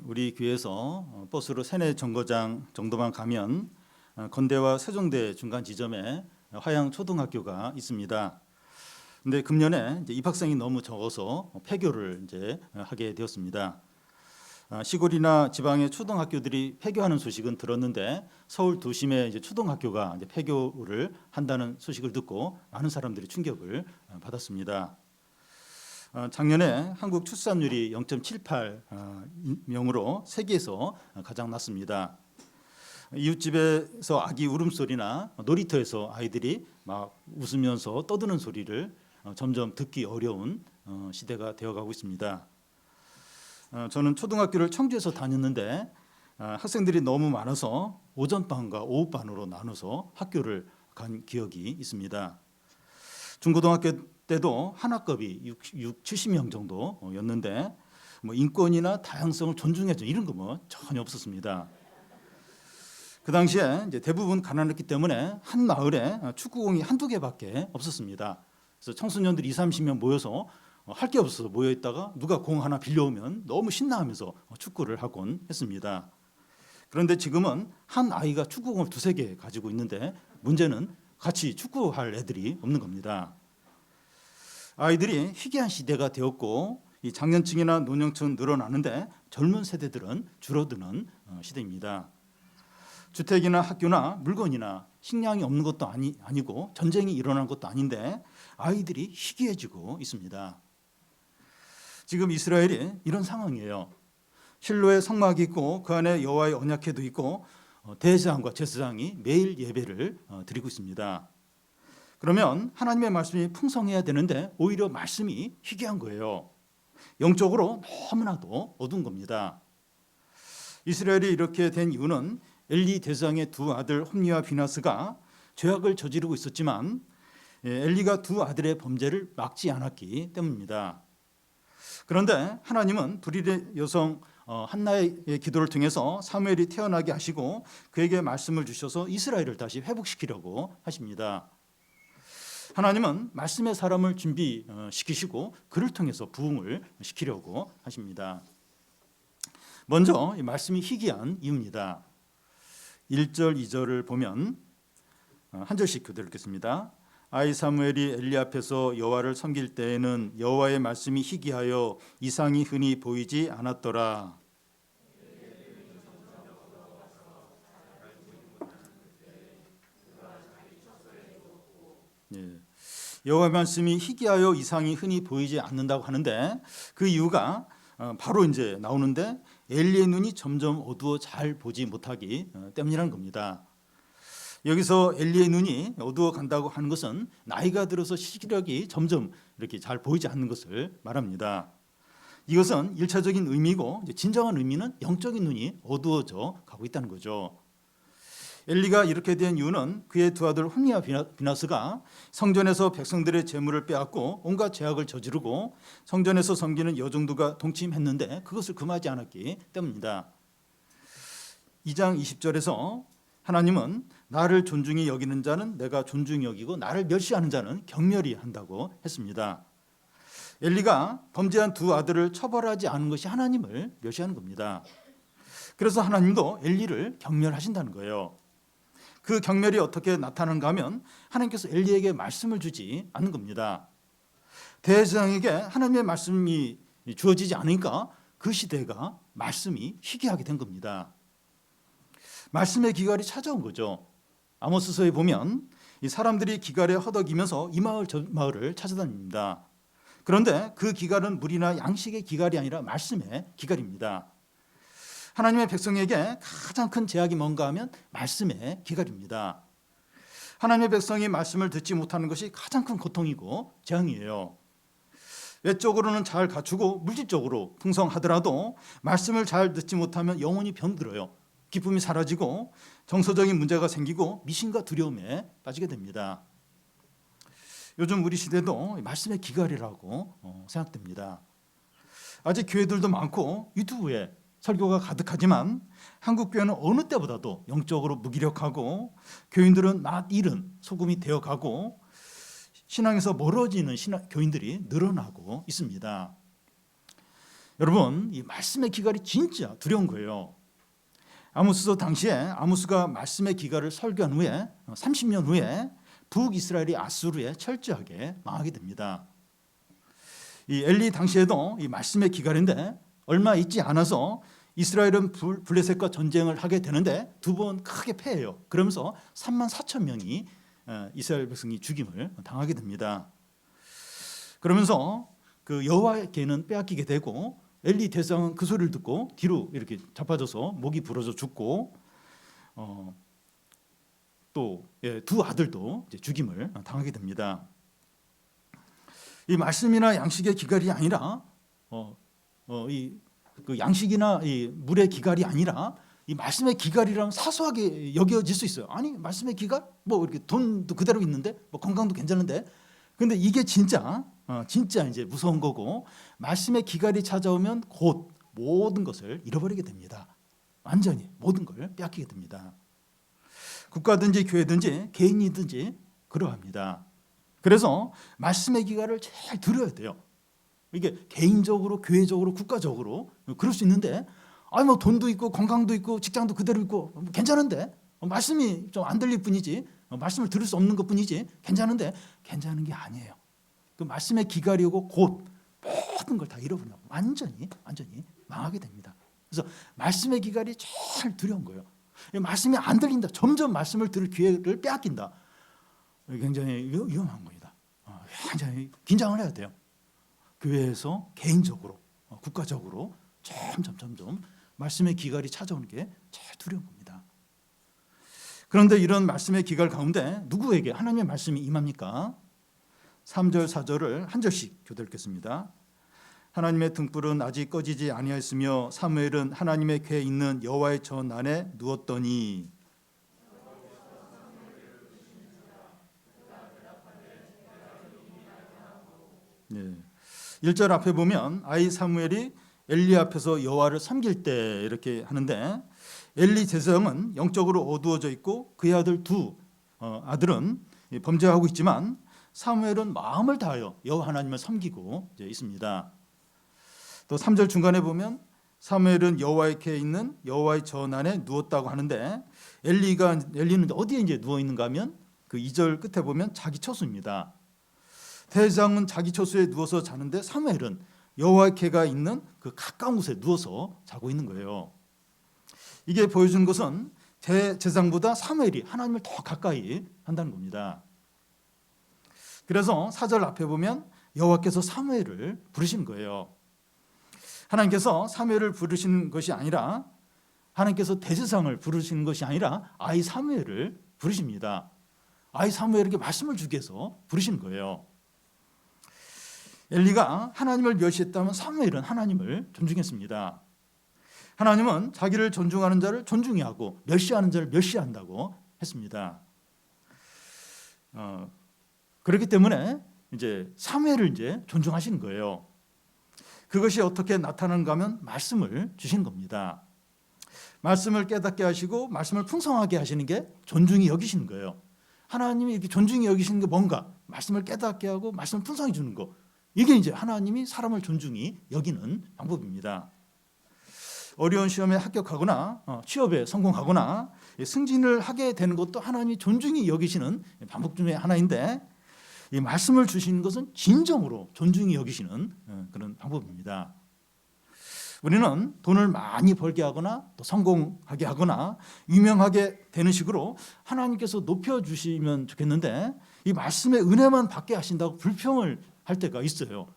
우리 교회에서 버스로 세네 정거장 정도만 가면 건대와 세종대 중간 지점에 화양 초등학교가 있습니다. 근데 금년에 이제 입학생이 너무 적어서 폐교를 이제 하게 되었습니다. 시골이나 지방의 초등학교들이 폐교하는 소식은 들었는데 서울 도심의 이제 초등학교가 이제 폐교를 한다는 소식을 듣고 많은 사람들이 충격을 받았습니다. 작년에 한국 출산율이 0.78명으로 세계에서 가장 낮습니다. 이웃집에서 아기 울음소리나 놀이터에서 아이들이 막 웃으면서 떠드는 소리를 점점 듣기 어려운 시대가 되어가고 있습니다. 저는 초등학교를 청주에서 다녔는데 학생들이 너무 많아서 오전반과 오후반으로 나눠서 학교를 간 기억이 있습니다. 중고등학교 때도 한 학급이 70명 정도였는데 뭐 인권이나 다양성을 존중해줘 이런 거 뭐 전혀 없었습니다. 그 당시에 이제 대부분 가난했기 때문에 한 마을에 축구공이 한두 개밖에 없었습니다. 그래서 청소년들 20-30명 모여서 할 게 없어서 모여 있다가 누가 공 하나 빌려오면 너무 신나하면서 축구를 하곤 했습니다. 그런데 지금은 한 아이가 축구공을 2-3개 가지고 있는데 문제는 같이 축구할 애들이 없는 겁니다. 아이들이 희귀한 시대가 되었고 이 장년층이나 노년층은 늘어나는데 젊은 세대들은 줄어드는 시대입니다. 주택이나 학교나 물건이나 식량이 없는 것도 아니고 전쟁이 일어난 것도 아닌데 아이들이 희귀해지고 있습니다. 지금 이스라엘이 이런 상황이에요. 실로에 성막이 있고 그 안에 여호와의 언약궤도 있고 대제사장과 제사장이 매일 예배를 드리고 있습니다. 그러면 하나님의 말씀이 풍성해야 되는데 오히려 말씀이 희귀한 거예요. 영적으로 너무나도 어두운 겁니다. 이스라엘이 이렇게 된 이유는 엘리 대제사장의 2 아들 홈니와 비나스가 죄악을 저지르고 있었지만 엘리가 2 아들의 범죄를 막지 않았기 때문입니다. 그런데 하나님은 불의의 여성 한나의 기도를 통해서 사무엘이 태어나게 하시고 그에게 말씀을 주셔서 이스라엘을 다시 회복시키려고 하십니다. 하나님은 말씀의 사람을 준비시키시고 그를 통해서 부흥을 시키려고 하십니다. 먼저 이 말씀이 희귀한 이유입니다. 1절, 2절을 보면 한 절씩 교대로 읽겠습니다. 아이 사무엘이 엘리 앞에서 여호와를 섬길 때에는 여호와의 말씀이 희귀하여 이상이 흔히 보이지 않았더라. 예. 여호와의 말씀이 희귀하여 이상이 흔히 보이지 않는다고 하는데 그 이유가 바로 이제 나오는데 엘리의 눈이 점점 어두워 잘 보지 못하기 때문이라는 겁니다. 여기서 엘리의 눈이 어두워 간다고 하는 것은 나이가 들어서 시력이 점점 이렇게 잘 보이지 않는 것을 말합니다. 이것은 1차적인 의미고 진정한 의미는 영적인 눈이 어두워져 가고 있다는 거죠. 엘리가 이렇게 된 이유는 그의 2 아들 홈니와 비나스가 성전에서 백성들의 재물을 빼앗고 온갖 죄악을 저지르고 성전에서 섬기는 여종들과 동침했는데 그것을 금하지 않았기 때문입니다. 2장 20절에서 하나님은 나를 존중히 여기는 자는 내가 존중히 여기고 나를 멸시하는 자는 경멸히 한다고 했습니다. 엘리가 범죄한 2 아들을 처벌하지 않은 것이 하나님을 멸시하는 겁니다. 그래서 하나님도 엘리를 경멸하신다는 거예요. 그 경멸이 어떻게 나타나는가 하면 하나님께서 엘리에게 말씀을 주지 않는 겁니다. 대제사장에게 하나님의 말씀이 주어지지 않으니까 그 시대가 말씀이 희귀하게 된 겁니다. 말씀의 기갈이 찾아온 거죠. 아모스서에 보면 이 사람들이 기갈에 허덕이면서 이 마을 저 마을을 찾아다닙니다. 그런데 그 기갈은 물이나 양식의 기갈이 아니라 말씀의 기갈입니다. 하나님의 백성에게 가장 큰 제약이 뭔가 하면 말씀의 기갈입니다. 하나님의 백성이 말씀을 듣지 못하는 것이 가장 큰 고통이고 재앙이에요. 외적으로는 잘 갖추고 물질적으로 풍성하더라도 말씀을 잘 듣지 못하면 영혼이 병들어요. 기쁨이 사라지고 정서적인 문제가 생기고 미신과 두려움에 빠지게 됩니다. 요즘 우리 시대도 말씀의 기갈이라고 생각됩니다. 아직 교회들도 많고 유튜브에 설교가 가득하지만 한국 교회는 어느 때보다도 영적으로 무기력하고 교인들은 낯 잃은 소금이 되어가고 신앙에서 멀어지는 교인들이 늘어나고 있습니다. 여러분, 이 말씀의 기갈이 진짜 두려운 거예요. 아모스서 당시에 아모스가 말씀의 기갈을 설교한 후에 30년 후에 북이스라엘이 아수르에 철저하게 망하게 됩니다. 이 엘리 당시에도 이 말씀의 기갈인데 얼마 있지 않아서 이스라엘은 블레셋과 전쟁을 하게 되는데 두 번 크게 패해요. 그러면서 34,000명이 이스라엘 백성이 죽임을 당하게 됩니다. 그러면서 그 여호와께는 빼앗기게 되고 엘리 대장은 그 소리를 듣고 뒤로 이렇게 자빠져서 목이 부러져 죽고 또 두 아들도 이제 죽임을 당하게 됩니다. 이 말씀이나 양식의 기갈이 아니라 그 양식이나 이 물의 기갈이 아니라 이 말씀의 기갈이라면 사소하게 여겨질 수 있어요. 아니 말씀의 기갈? 뭐 이렇게 돈도 그대로 있는데 뭐 건강도 괜찮은데 근데 이게 진짜 이제 무서운 거고 말씀의 기갈이 찾아오면 곧 모든 것을 잃어버리게 됩니다. 완전히 모든 걸 빼앗기게 됩니다. 국가든지 교회든지 개인이든지 그러합니다. 그래서 말씀의 기갈을 잘 들어야 돼요. 이게 개인적으로, 교회적으로, 국가적으로 그럴 수 있는데 뭐 돈도 있고 건강도 있고 직장도 그대로 있고 괜찮은데 말씀이 좀 안 들릴 뿐이지 말씀을 들을 수 없는 것뿐이지 괜찮은데 괜찮은 게 아니에요. 그 말씀의 기갈이 오고 곧 모든 걸 다 잃어버리고 완전히 망하게 됩니다. 그래서 말씀의 기갈이 제일 두려운 거예요. 말씀이 안 들린다. 점점 말씀을 들을 기회를 빼앗긴다. 굉장히 위험한 겁니다. 굉장히 긴장을 해야 돼요. 교회에서 개인적으로, 국가적으로 점점 말씀의 기갈이 찾아오는 게 제일 두려운 겁니다. 그런데 이런 말씀의 기갈 가운데 누구에게 하나님의 말씀이 임합니까? 3절, 4절을 한 절씩 교대 읽겠습니다. 하나님의 등불은 아직 꺼지지 아니하였으며 사무엘은 하나님의 궤에 있는 여호와의 전 안에 누웠더니 네. 1절 앞에 보면 아이 사무엘이 엘리 앞에서 여호와를 섬길 때 이렇게 하는데 엘리 제사장은 영적으로 어두워져 있고 그의 아들 두 아들은 범죄하고 있지만 사무엘은 마음을 다하여 여호와 하나님을 섬기고 있습니다. 또 3절 중간에 보면 사무엘은 여호와의 궤에 있는 여호와의 전 안에 누웠다고 하는데 엘리는 어디에 이제 누워 있는가 하면 그 2절 끝에 보면 자기 처소입니다. 대장은 자기 처소에 누워서 자는데 사무엘은 여호와의 궤가 있는 그 가까운 곳에 누워서 자고 있는 거예요. 이게 보여주는 것은 제사장보다 사무엘이 하나님을 더 가까이 한다는 겁니다. 그래서 4절 앞에 보면 여호와께서 사무엘을 부르신 거예요. 하나님께서 사무엘을 부르시는 것이 아니라 하나님께서 대제사장을 부르시는 것이 아니라 아이 사무엘을 부르십니다. 아이 사무엘에게 말씀을 주기 위해서 부르시는 거예요. 엘리가 하나님을 멸시했다면 사무엘은 하나님을 존중했습니다. 하나님은 자기를 존중하는 자를 존중히 하고 멸시하는 자를 멸시한다고 했습니다. 그렇기 때문에 이제 사무엘을 이제 존중하시는 거예요. 그것이 어떻게 나타나는가 하면 말씀을 주신 겁니다. 말씀을 깨닫게 하시고 말씀을 풍성하게 하시는 게 존중이 여기시는 거예요. 하나님이 이렇게 존중이 여기시는 게 뭔가 말씀을 깨닫게 하고 말씀을 풍성히 주는 거. 이게 이제 하나님이 사람을 존중히 여기는 방법입니다. 어려운 시험에 합격하거나 취업에 성공하거나 승진을 하게 되는 것도 하나님이 존중히 여기시는 방법 중에 하나인데 이 말씀을 주시는 것은 진정으로 존중히 여기시는 그런 방법입니다. 우리는 돈을 많이 벌게 하거나 또 성공하게 하거나 유명하게 되는 식으로 하나님께서 높여주시면 좋겠는데 이 말씀의 은혜만 받게 하신다고 불평을 할 때가 있어요.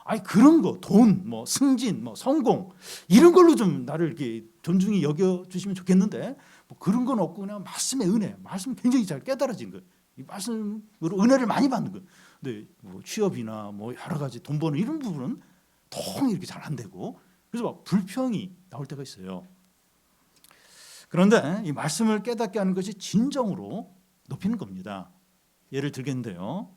아니 그런 거, 돈, 뭐 승진, 뭐 성공 이런 걸로 좀 나를 이렇게 존중히 여겨 주시면 좋겠는데 뭐 그런 건 없고 그냥 말씀의 은혜, 말씀 굉장히 잘 깨달아진 거, 이 말씀으로 은혜를 많이 받는 거. 근데 뭐 취업이나 뭐 여러 가지 돈 버는 이런 부분은 통 이렇게 잘 안 되고 그래서 막 불평이 나올 때가 있어요. 그런데 이 말씀을 깨닫게 하는 것이 진정으로 높이는 겁니다. 예를 들겠는데요.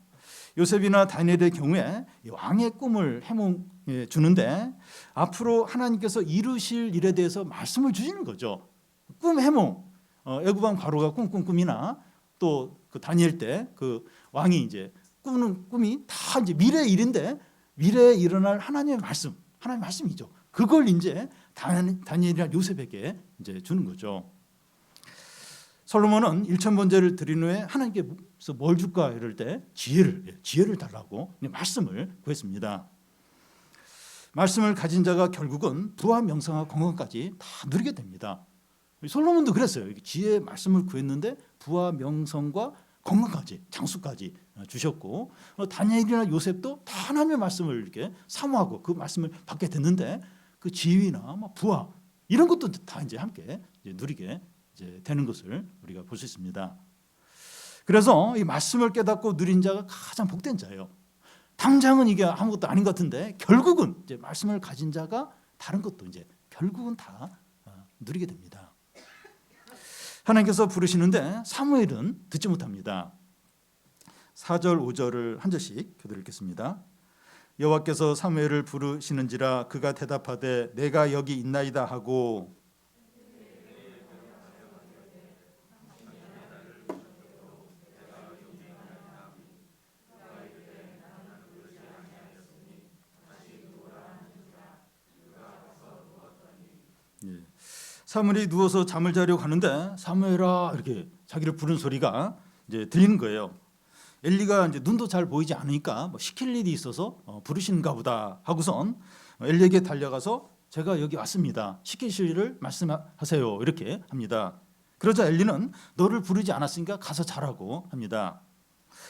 요셉이나 다니엘의 경우에 왕의 꿈을 해몽해 주는데 앞으로 하나님께서 이루실 일에 대해서 말씀을 주시는 거죠. 꿈 해몽, 애굽 왕 바로가 꿈꾼 꿈이나 또 그 다니엘 때 그 왕이 이제 꾸는 꿈이 다 이제 미래의 일인데 미래에 일어날 하나님의 말씀이죠. 그걸 이제 다니엘이나 요셉에게 이제 주는 거죠. 솔로몬은 일천번제를 드린 후에 하나님께서 뭘 줄까 이럴 때 지혜를 달라고 말씀을 구했습니다. 말씀을 가진 자가 결국은 부와 명성과 건강까지 다 누리게 됩니다. 솔로몬도 그랬어요. 지혜의 말씀을 구했는데 부와 명성과 건강까지, 장수까지 주셨고, 다니엘이나 요셉도 다 하나님의 말씀을 이렇게 사모하고 그 말씀을 받게 됐는데 그 지위나 부와 이런 것도 다 이제 함께 누리게 이제 되는 것을 우리가 볼 수 있습니다. 그래서 이 말씀을 깨닫고 누린 자가 가장 복된 자예요. 당장은 이게 아무것도 아닌 것 같은데 결국은 이제 말씀을 가진 자가 다른 것도 이제 결국은 다 누리게 됩니다. 하나님께서 부르시는데 사무엘은 듣지 못합니다. 4절 5절을 한 절씩 교독 읽겠습니다. 여호와께서 사무엘을 부르시는지라 그가 대답하되 내가 여기 있나이다 하고 사무엘이 누워서 잠을 자려고 하는데 사무엘아 이렇게 자기를 부르는 소리가 이제 들리는 거예요. 엘리가 이제 눈도 잘 보이지 않으니까 시킬 일이 있어서 부르시는가 보다 하고선 엘리에게 달려가서 제가 여기 왔습니다. 시키실 일을 말씀하세요. 이렇게 합니다. 그러자 엘리는 너를 부르지 않았으니까 가서 자라고 합니다.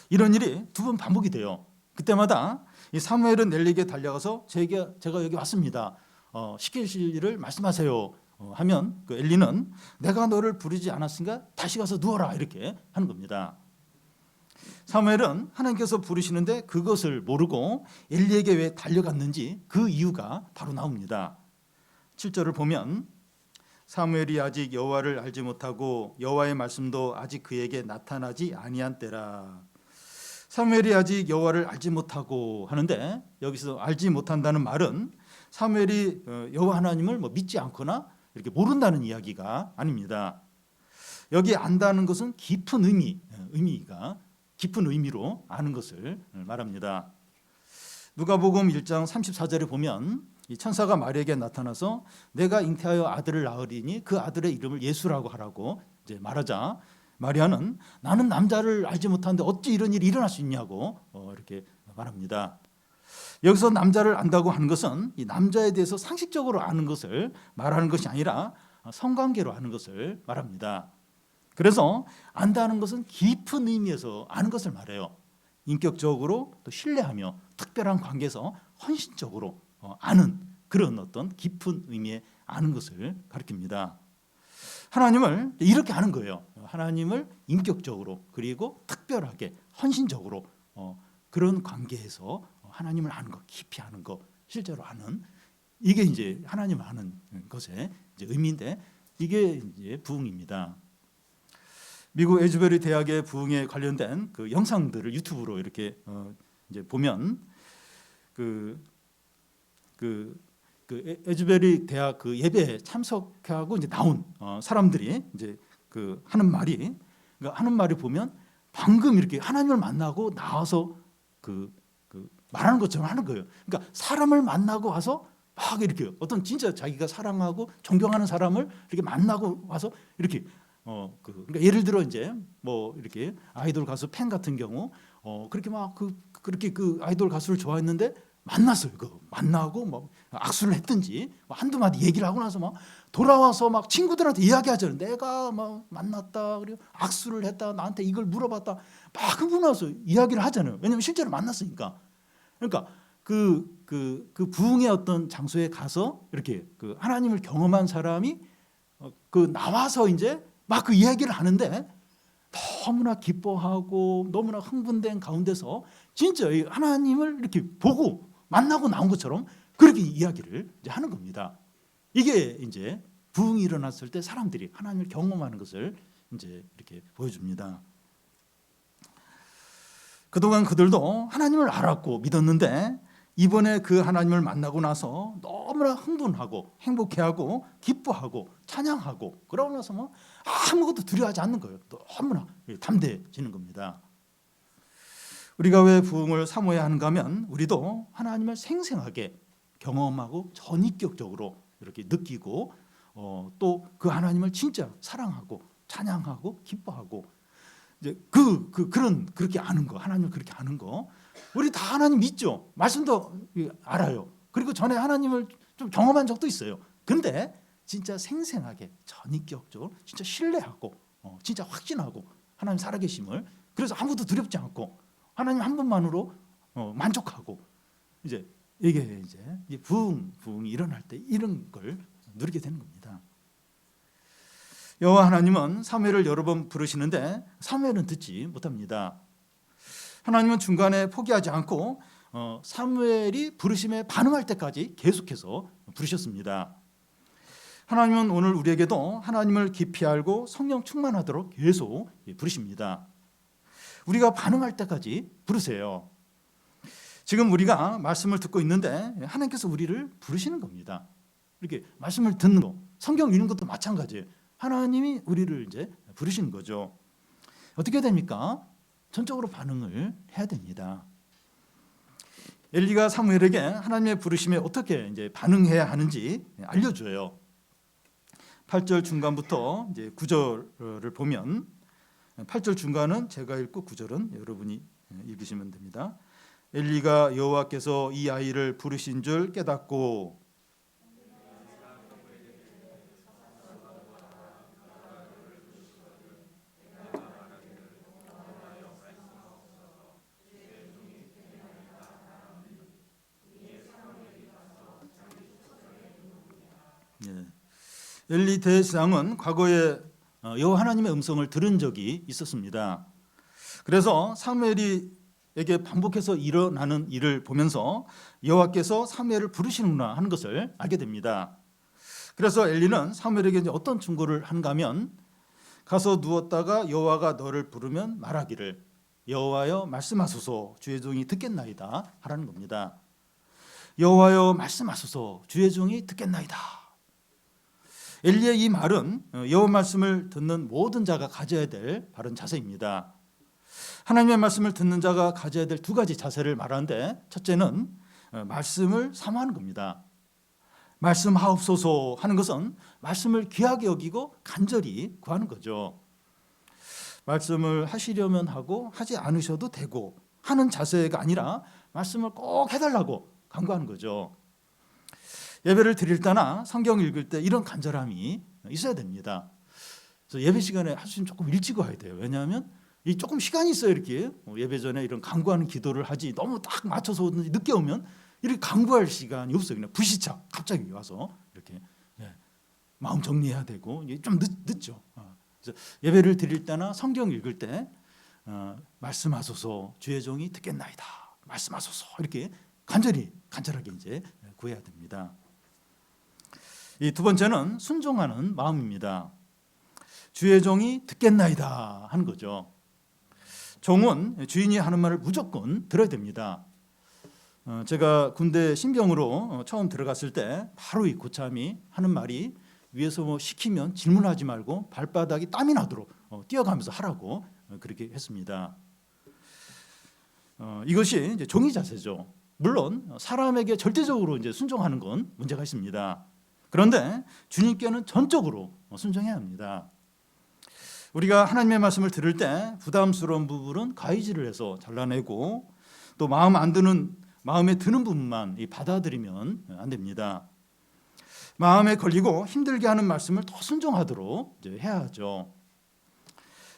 이런 일이 2번 반복이 돼요. 그때마다 이 사무엘은 엘리에게 달려가서 제가 여기 왔습니다. 시키실 일을 말씀하세요. 하면 그 엘리는 내가 너를 부르지 않았으니까 다시 가서 누워라 이렇게 하는 겁니다. 사무엘은 하나님께서 부르시는데 그것을 모르고 엘리에게 왜 달려갔는지 그 이유가 바로 나옵니다. 7절을 보면 사무엘이 아직 여호와를 알지 못하고 여호와의 말씀도 아직 그에게 나타나지 아니한 때라. 사무엘이 아직 여호와를 알지 못하고 하는데 여기서 알지 못한다는 말은 사무엘이 여호와 하나님을 믿지 않거나 이렇게 모른다는 이야기가 아닙니다. 여기 안다는 것은 깊은 의미가 깊은 의미로 아는 것을 말합니다. 누가복음 1장 34절에 보면 이 천사가 마리아에게 나타나서 내가 잉태하여 아들을 낳으리니 그 아들의 이름을 예수라고 하라고 이제 말하자 마리아는 나는 남자를 알지 못하는데 어찌 이런 일이 일어날 수 있냐고 이렇게 말합니다. 여기서 남자를 안다고 하는 것은 이 남자에 대해서 상식적으로 아는 것을 말하는 것이 아니라 성관계로 아는 것을 말합니다. 그래서 안다는 것은 깊은 의미에서 아는 것을 말해요. 인격적으로 또 신뢰하며 특별한 관계에서 헌신적으로 아는 그런 어떤 깊은 의미의 아는 것을 가리킵니다. 하나님을 이렇게 아는 거예요. 하나님을 인격적으로 그리고 특별하게 헌신적으로 그런 관계에서 하나님을 아는 것, 깊이 아는 것, 실제로 아는 이게 이제 하나님을 아는 것의 이제 의미인데 이게 이제 부흥입니다. 미국 에즈베리 대학의 부흥에 관련된 그 영상들을 유튜브로 이렇게 이제 보면 그 에즈베리 대학 그 예배에 참석하고 이제 나온 사람들이 이제 그 하는 말이 보면 방금 이렇게 하나님을 만나고 나와서 그 말하는 것처럼 하는 거예요. 그러니까 사람을 만나고 와서 막 이렇게 어떤 진짜 자기가 사랑하고 존경하는 사람을 이렇게 만나고 와서 이렇게 그러니까 예를 들어 이제 뭐 이렇게 아이돌 가수 팬 같은 경우 그렇게 막 그렇게 그 아이돌 가수를 좋아했는데 만났어요. 만나고 뭐 악수를 했든지 한두 마디 얘기를 하고 나서 막 돌아와서 막 친구들한테 이야기하잖아요. 내가 막 만났다, 그리고 악수를 했다, 나한테 이걸 물어봤다, 막 그러고 나서 이야기를 하잖아요. 왜냐하면 실제로 만났으니까. 그러니까 그 부흥의 어떤 장소에 가서 이렇게 그 하나님을 경험한 사람이 그 나와서 이제 막 그 이야기를 하는데 너무나 기뻐하고 너무나 흥분된 가운데서 진짜 하나님을 이렇게 보고 만나고 나온 것처럼 그렇게 이야기를 이제 하는 겁니다. 이게 이제 부흥이 일어났을 때 사람들이 하나님을 경험하는 것을 이제 이렇게 보여줍니다. 그동안 그들도 하나님을 알았고 믿었는데 이번에 그 하나님을 만나고 나서 너무나 흥분하고 행복해하고 기뻐하고 찬양하고 그러고 나서 뭐 아무것도 두려워하지 않는 거예요. 너무나 담대해지는 겁니다. 우리가 왜 부흥을 사모해야 하는가 하면 우리도 하나님을 생생하게 경험하고 전인격적으로 이렇게 느끼고 또 그 하나님을 진짜 사랑하고 찬양하고 기뻐하고 이제 그렇게 아는 거, 하나님을 그렇게 아는 거, 우리 다 하나님 믿죠. 말씀도 알아요. 그리고 전에 하나님을 좀 경험한 적도 있어요. 근데 진짜 생생하게 전인격적으로 진짜 신뢰하고 진짜 확신하고 하나님 살아계심을, 그래서 아무도 두렵지 않고 하나님 한 분만으로 만족하고 이게 부흥이 일어날 때 이런 걸 누리게 되는 겁니다. 여호와 하나님은 사무엘을 여러 번 부르시는데 사무엘은 듣지 못합니다. 하나님은 중간에 포기하지 않고 사무엘이 부르심에 반응할 때까지 계속해서 부르셨습니다. 하나님은 오늘 우리에게도 하나님을 깊이 알고 성령 충만하도록 계속 부르십니다. 우리가 반응할 때까지 부르세요. 지금 우리가 말씀을 듣고 있는데 하나님께서 우리를 부르시는 겁니다. 이렇게 말씀을 듣는 거, 성경 읽는 것도 마찬가지예요. 하나님이 우리를 부르시는 거죠. 어떻게 됩니까? 전적으로 반응을 해야 됩니다. 엘리가 사무엘에게 하나님의 부르심에 어떻게 반응해야 하는지 알려줘요. 8절 중간부터 9절을 보면, 8절 중간은 제가 읽고 9절은 여러분이 읽으시면 됩니다. 엘리가 여호와께서 이 아이를 부르신 줄 깨닫고 엘리 대제사장은 과거에 여호와 하나님의 음성을 들은 적이 있었습니다. 그래서 사무엘에게 반복해서 일어나는 일을 보면서 여호와께서 사무엘을 부르시는구나 하는 것을 알게 됩니다. 그래서 엘리는 사무엘에게 어떤 충고를 한가 하면, 가서 누웠다가 여호와가 너를 부르면 말하기를 여호와여 말씀하소서 주의 종이 듣겠나이다 하라는 겁니다. 여호와여 말씀하소서 주의 종이 듣겠나이다. 엘리의 이 말은 여호와 말씀을 듣는 모든 자가 가져야 될 바른 자세입니다. 하나님의 말씀을 듣는 자가 가져야 될 두 가지 자세를 말하는데, 첫째는 말씀을 사모하는 겁니다. 말씀하옵소서 하는 것은 말씀을 귀하게 여기고 간절히 구하는 거죠. 말씀을 하시려면 하고 하지 않으셔도 되고 하는 자세가 아니라 말씀을 꼭 해달라고 간구하는 거죠. 예배를 드릴 때나 성경 읽을 때 이런 간절함이 있어야 됩니다. 그래서 예배 시간에 할 수 있으면 조금 일찍 와야 돼요. 왜냐하면 조금 시간이 있어요. 이렇게 예배 전에 이런 간구하는 기도를 하지, 너무 딱 맞춰서 오든지 늦게 오면 이렇게 간구할 시간이 없어요. 그냥 불시착 갑자기 와서 이렇게 마음 정리해야 되고 좀 늦죠. 그래서 예배를 드릴 때나 성경 읽을 때 말씀하소서 주의 종이 듣겠나이다. 말씀하소서 이렇게 간절하게 구해야 됩니다. 이 두 번째는 순종하는 마음입니다. 주의 종이 듣겠나이다 하는 거죠. 종은 주인이 하는 말을 무조건 들어야 됩니다. 제가 군대 신병으로 처음 들어갔을 때 바로 이 고참이 하는 말이, 위에서 시키면 질문하지 말고 발바닥이 땀이 나도록 뛰어가면서 하라고 그렇게 했습니다. 이것이 종의 자세죠. 물론 사람에게 절대적으로 순종하는 건 문제가 있습니다. 그런데 주님께는 전적으로 순종해야 합니다. 우리가 하나님의 말씀을 들을 때 부담스러운 부분은 가위질을 해서 잘라내고, 또 마음에 드는 부분만 받아들이면 안 됩니다. 마음에 걸리고 힘들게 하는 말씀을 더 순종하도록 해야 하죠.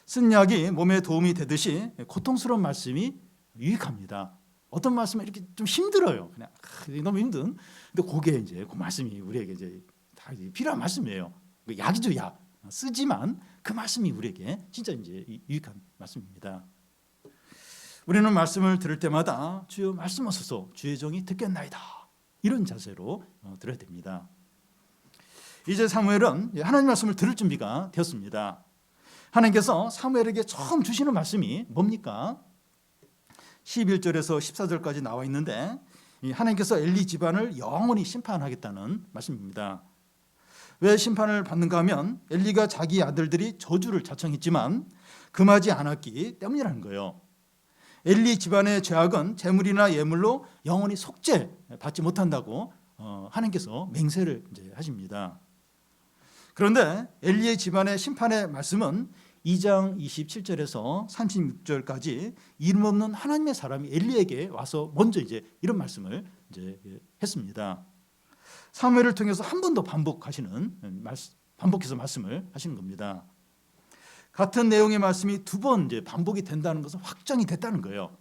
쓴 약이 몸에 도움이 되듯이 고통스러운 말씀이 유익합니다. 어떤 말씀은 이렇게 좀 힘들어요. 그냥 너무 힘든. 근데 그게 그 말씀이 우리에게 다 필요한 말씀이에요. 약이죠, 약. 쓰지만 그 말씀이 우리에게 진짜 유익한 말씀입니다. 우리는 말씀을 들을 때마다 주여 말씀하소서 주의 종이 듣겠나이다 이런 자세로 들어야 됩니다. 이제 사무엘은 하나님 말씀을 들을 준비가 되었습니다. 하나님께서 사무엘에게 처음 주시는 말씀이 뭡니까? 11절에서 14절까지 나와 있는데, 하나님께서 엘리 집안을 영원히 심판하겠다는 말씀입니다. 왜 심판을 받는가 하면 엘리가 자기 아들들이 저주를 자청했지만 금하지 않았기 때문이라는 거예요. 엘리 집안의 죄악은 재물이나 예물로 영원히 속죄받지 못한다고 하나님께서 맹세를 이제 하십니다. 그런데 엘리의 집안의 심판의 말씀은 2장 27절에서 36절까지 이름 없는 하나님의 사람이 엘리에게 와서 먼저 이제 이런 말씀을 이제 했습니다. 사무엘을 통해서 한 번 더 반복해서 말씀을 하시는 겁니다. 같은 내용의 말씀이 두 번 이제 반복이 된다는 것은 확정이 됐다는 거예요.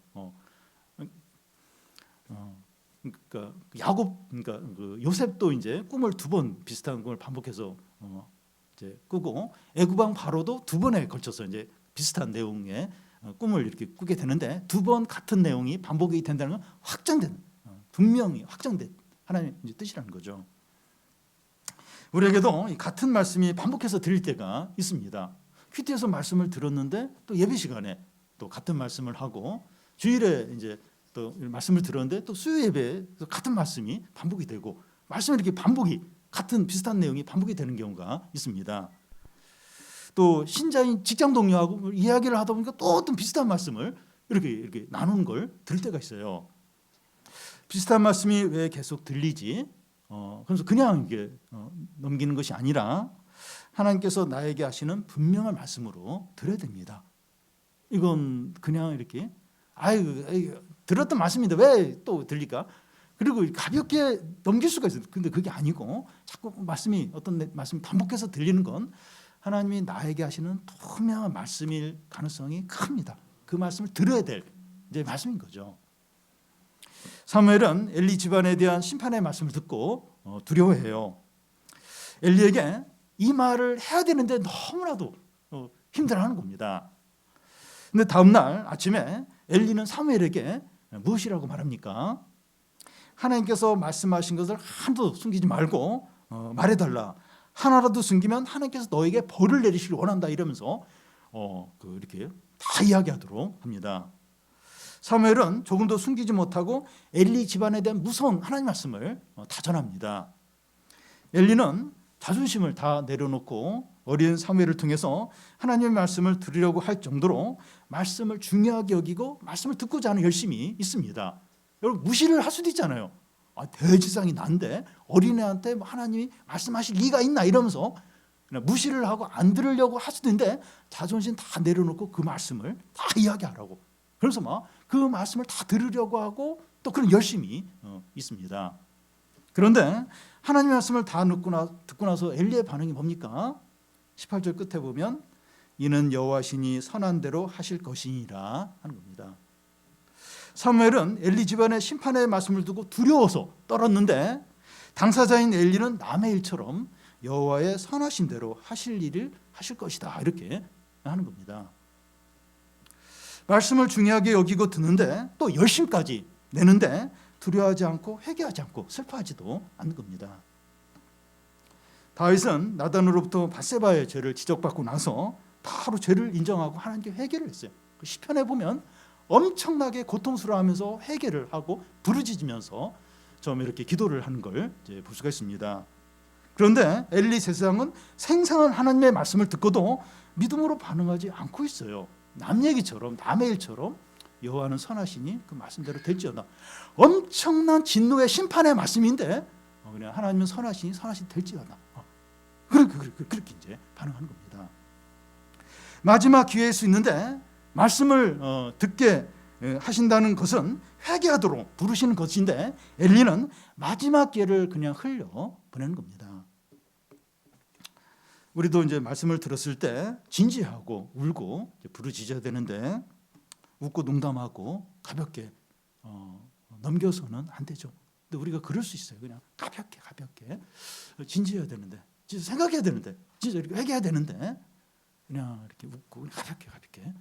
그러니까 야곱, 그러니까 그 요셉도 이제 꿈을 두 번 비슷한 꿈을 반복해서 이제 꾸고 애굽 왕 바로도 두 번에 걸쳐서 이제 비슷한 내용의 꿈을 이렇게 꾸게 되는데 두 번 같은 내용이 반복이 된다는 건 확정된, 분명히 확정된 하나님의 뜻이라는 거죠. 우리에게도 같은 말씀이 반복해서 들릴 때가 있습니다. 큐티에서 말씀을 들었는데 또 예배 시간에 또 같은 말씀을 하고 주일에 이제 또 말씀을 들었는데 또 수요 예배에 같은 말씀이 반복이 되고 말씀이 이렇게 반복이 같은 비슷한 내용이 반복이 되는 경우가 있습니다. 또 신자인 직장 동료하고 이야기를 하다 보니까 또 어떤 비슷한 말씀을 이렇게 나누는 걸 들을 때가 있어요. 비슷한 말씀이 왜 계속 들리지? 그래서 그냥 이게 넘기는 것이 아니라 하나님께서 나에게 하시는 분명한 말씀으로 들어야 됩니다. 이건 그냥 이렇게 들었던 말씀인데 왜 또 들릴까? 그리고 가볍게 넘길 수가 있어요. 근데 그게 아니고 자꾸 말씀이 어떤 말씀이 반복해서 들리는 건 하나님이 나에게 하시는 분명한 말씀일 가능성이 큽니다. 그 말씀을 들어야 될 이제 말씀인 거죠. 사무엘은 엘리 집안에 대한 심판의 말씀을 듣고 두려워해요. 엘리에게 이 말을 해야 되는데 너무나도 힘들어하는 겁니다. 근데 다음 날 아침에 엘리는 사무엘에게 무엇이라고 말합니까? 하나님께서 말씀하신 것을 하나도 숨기지 말고 말해달라. 하나라도 숨기면 하나님께서 너에게 벌을 내리시길 원한다 이러면서 이렇게 다 이야기하도록 합니다. 사무엘은 조금도 숨기지 못하고 엘리 집안에 대한 무서운 하나님 말씀을 다 전합니다. 엘리는 자존심을 다 내려놓고 어린 사무엘을 통해서 하나님의 말씀을 들으려고 할 정도로 말씀을 중요하게 여기고 말씀을 듣고자 하는 열심이 있습니다. 여러분 무시를 할 수도 있잖아요. 대지상이 난데 어린애한테 하나님이 말씀하실 리가 있나 이러면서 그냥 무시를 하고 안 들으려고 할 수도 있는데 자존심 다 내려놓고 그 말씀을 다 이야기하라고. 그래서 그 말씀을 다 들으려고 하고 또 그런 열심이 있습니다. 그런데 하나님의 말씀을 다 듣고 나서 엘리의 반응이 뭡니까? 18절 끝에 보면 이는 여호와시니 선한 대로 하실 것이니라 하는 겁니다. 사무엘은 엘리 집안의 심판의 말씀을 두고 두려워서 떨었는데 당사자인 엘리는 남의 일처럼 여호와의 선하신 대로 하실 일을 하실 것이다 이렇게 하는 겁니다. 말씀을 중요하게 여기고 듣는데 또 열심까지 내는데 두려워하지 않고 회개하지 않고 슬퍼하지도 않는 겁니다. 다윗은 나단으로부터 밧세바의 죄를 지적받고 나서 바로 죄를 인정하고 하나님께 회개를 했어요. 시편에 보면 엄청나게 고통스러워하면서 회개를 하고 부르짖으면서 좀 이렇게 기도를 하는 걸 볼 수가 있습니다. 그런데 엘리 제사장은 생생한 하나님의 말씀을 듣고도 믿음으로 반응하지 않고 있어요. 남 얘기처럼 남의 일처럼 여호와는 선하시니 그 말씀대로 될지어다. 엄청난 진노의 심판의 말씀인데 그냥 하나님은 선하시니 될지어다. 그렇게 이제 반응하는 겁니다. 마지막 기회일 수 있는데 말씀을 듣게 하신다는 것은 회개하도록 부르시는 것인데 엘리는 마지막 기회를 그냥 흘려 보내는 겁니다. 우리도 이제 말씀을 들었을 때 진지하고 울고 부르짖어야 되는데 웃고 농담하고 가볍게 넘겨서는 안 되죠. 근데 우리가 그럴 수 있어요. 그냥 가볍게 진지해야 되는데 진짜 생각해야 되는데 진짜 이렇게 회개해야 되는데 그냥 이렇게 웃고 가볍게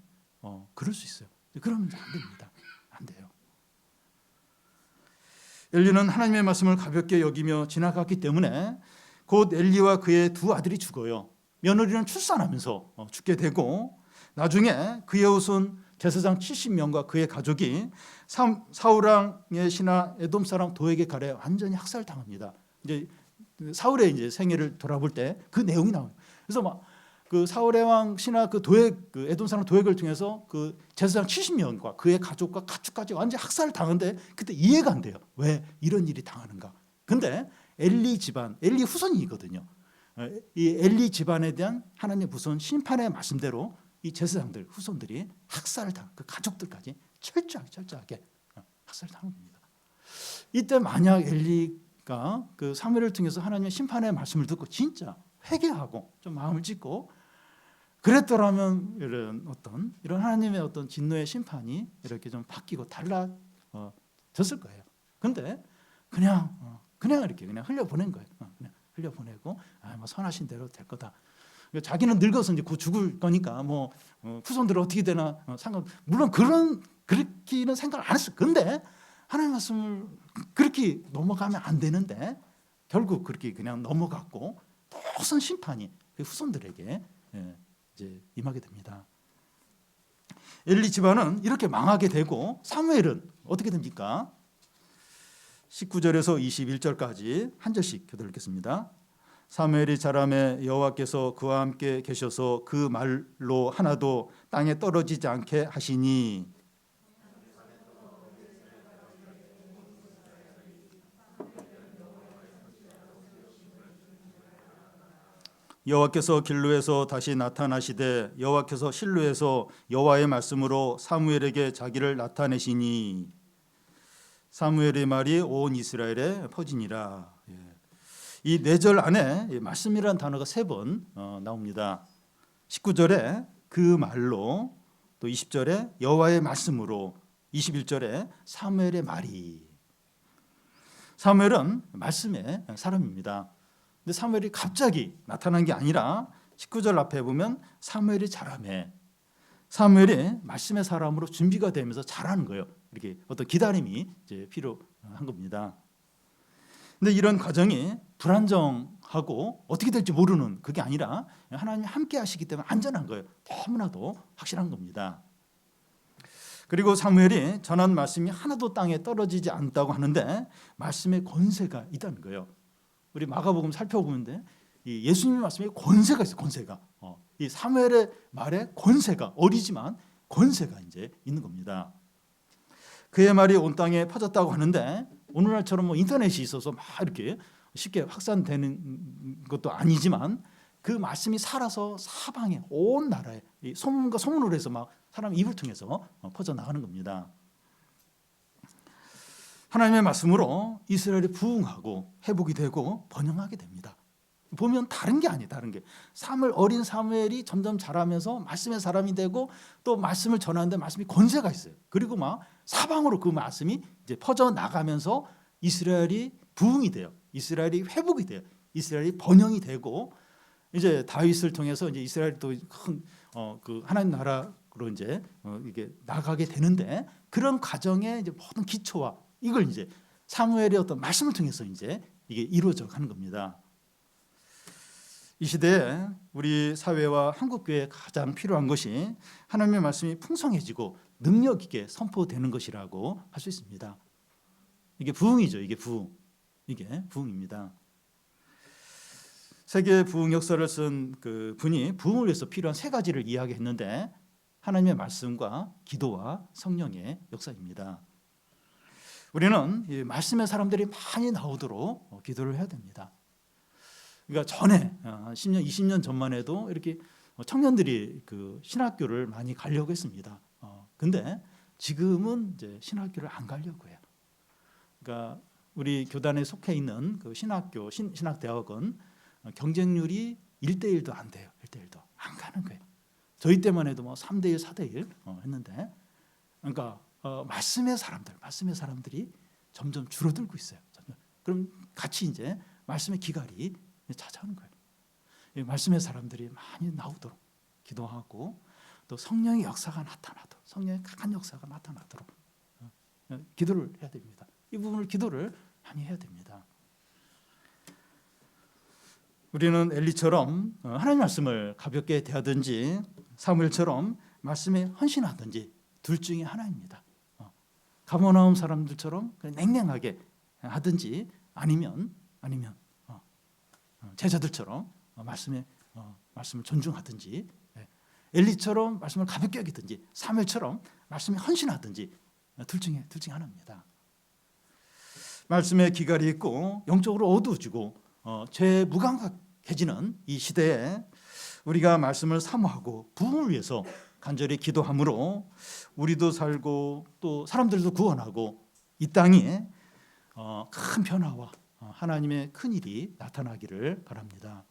그럴 수 있어요. 그러면 안 됩니다. 안 돼요. 엘리는 하나님의 말씀을 가볍게 여기며 지나갔기 때문에 곧 엘리와 그의 두 아들이 죽어요. 며느리는 출산하면서 죽게 되고 나중에 그의 후손 제사장 70명과 그의 가족이 사울왕의 신하 에돔 사람 도에게 가래 완전히 학살당합니다. 이제 사울의 이제 생애를 돌아볼 때 그 내용이 나와요. 그래서 그 사울의 왕 신하 그 에돔 사람 도액을 통해서 그 제사장 70명과 그의 가족과 가축까지 완전히 학살을 당하는데 그때 이해가 안 돼요. 왜 이런 일이 당하는가? 근데 엘리 집안, 엘리 후손이거든요. 이 엘리 집안에 대한 하나님의 무서운 심판의 말씀대로 이 제사장들 후손들이 학살을 당한 그 가족들까지 철저하게 학살을 당한 겁니다. 이때 만약 엘리가 그 사무엘을 통해서 하나님의 심판의 말씀을 듣고 진짜 회개하고 좀 마음을 찢고 그랬더라면 이런 하나님의 어떤 진노의 심판이 이렇게 좀 바뀌고 달라졌을 거예요. 근데 그냥 이렇게 그냥 흘려보낸 거예요. 그냥 흘려보내고 뭐 선하신 대로 될 거다. 자기는 늙어서 이제 곧 죽을 거니까 뭐 후손들 어떻게 되나 물론 그렇게는 생각을 안 했어요. 근데 하나님 말씀을 그렇게 넘어가면 안 되는데 결국 그렇게 그냥 넘어갔고 더 큰 심판이 그 후손들에게 이제 임하게 됩니다. 엘리 집안은 이렇게 망하게 되고 사무엘은 어떻게 됩니까? 19절에서 21절까지 한 절씩 교독 읽겠습니다. 사무엘이 자라매 여호와께서 그와 함께 계셔서 그 말로 하나도 땅에 떨어지지 않게 하시니 여호와께서 길로에서 다시 나타나시되 여호와께서 실로에서 여호와의 말씀으로 사무엘에게 자기를 나타내시니 사무엘의 말이 온 이스라엘에 퍼지니라. 이 4절 안에 말씀이라는 단어가 3번 나옵니다. 19절에 그 말로, 또 20절에 여호와의 말씀으로, 21절에 사무엘의 말이. 사무엘은 말씀의 사람입니다. 근데 사무엘이 갑자기 나타난 게 아니라 19절 앞에 보면 사무엘이 자라매, 사무엘이 말씀의 사람으로 준비가 되면서 자라는 거예요. 이렇게 어떤 기다림이 이제 필요한 겁니다. 근데 이런 과정이 불안정하고 어떻게 될지 모르는 그게 아니라 하나님이 함께 하시기 때문에 안전한 거예요. 너무나도 확실한 겁니다. 그리고 사무엘이 전한 말씀이 하나도 땅에 떨어지지 않다고 하는데 말씀의 권세가 있다는 거예요. 우리 마가복음 살펴보는데 이 예수님의 말씀에 권세가 있어요. 권세가. 이 사무엘의 말에 권세가, 어리지만 권세가 이제 있는 겁니다. 그의 말이 온 땅에 퍼졌다고 하는데 오늘날처럼 뭐 인터넷이 있어서 막 이렇게 쉽게 확산되는 것도 아니지만 그 말씀이 살아서 사방에 온 나라에 소문과 소문으로 해서 막 사람 입을 통해서 퍼져 나가는 겁니다. 하나님의 말씀으로 이스라엘이 부흥하고 회복이 되고 번영하게 됩니다. 보면 다른 게 아니에요. 다른 게 어린 사무엘이 점점 자라면서 말씀의 사람이 되고 또 말씀을 전하는데 말씀이 권세가 있어요. 그리고 막 사방으로 그 말씀이 이제 퍼져 나가면서 이스라엘이 부흥이 돼요. 이스라엘이 회복이 돼요. 이스라엘이 번영이 되고 이제 다윗을 통해서 이제 이스라엘이 또 큰 그 하나님 나라로 이제 이게 나가게 되는데 그런 과정의 이제 모든 기초와 이걸 이제 사무엘의 어떤 말씀을 통해서 이제 이게 이루어져 가는 겁니다. 이 시대에 우리 사회와 한국 교회에 가장 필요한 것이 하나님의 말씀이 풍성해지고 능력 있게 선포되는 것이라고 할 수 있습니다. 이게 부흥이죠. 이게 부흥입니다. 세계 부흥 역사를 쓴 그 분이 부흥을 위해서 필요한 3가지를 이야기했는데 하나님의 말씀과 기도와 성령의 역사입니다. 우리는 이 말씀의 사람들이 많이 나오도록 기도를 해야 됩니다. 그러니까 전에 10년, 20년 전만 해도 이렇게 청년들이 그 신학교를 많이 가려고 했습니다. 근데 지금은 이제 신학교를 안 가려고 해요. 그러니까 우리 교단에 속해 있는 그 신학교, 신학대학은 경쟁률이 1대1도 안 돼요. 1대1도 안 가는 거예요. 저희 때만 해도 뭐 3대1, 4대1 했는데, 그러니까 말씀의 사람들이 점점 줄어들고 있어요. 그럼 같이 이제 말씀의 기갈이 찾아오는 거예요. 말씀의 사람들이 많이 나오도록 기도하고 또 성령의 역사가 나타나도록, 성령의 강한 역사가 나타나도록 기도를 해야 됩니다. 이 부분을 기도를 많이 해야 됩니다. 우리는 엘리처럼 하나님 말씀을 가볍게 대하든지 사무엘처럼 말씀에 헌신하든지 둘 중에 하나입니다. 가버나움 사람들처럼 냉랭하게 하든지 아니면 제자들처럼 말씀을 존중하든지, 엘리처럼 말씀을 가볍게 여기든지 사무엘처럼 말씀에 헌신하든지 둘 중에 하나입니다. 말씀에 기갈이 있고 영적으로 어두워지고 죄 무감각해지는 이 시대에 우리가 말씀을 사모하고 부흥을 위해서 간절히 기도함으로 우리도 살고 또 사람들도 구원하고 이 땅에 큰 변화와 하나님의 큰 일이 나타나기를 바랍니다.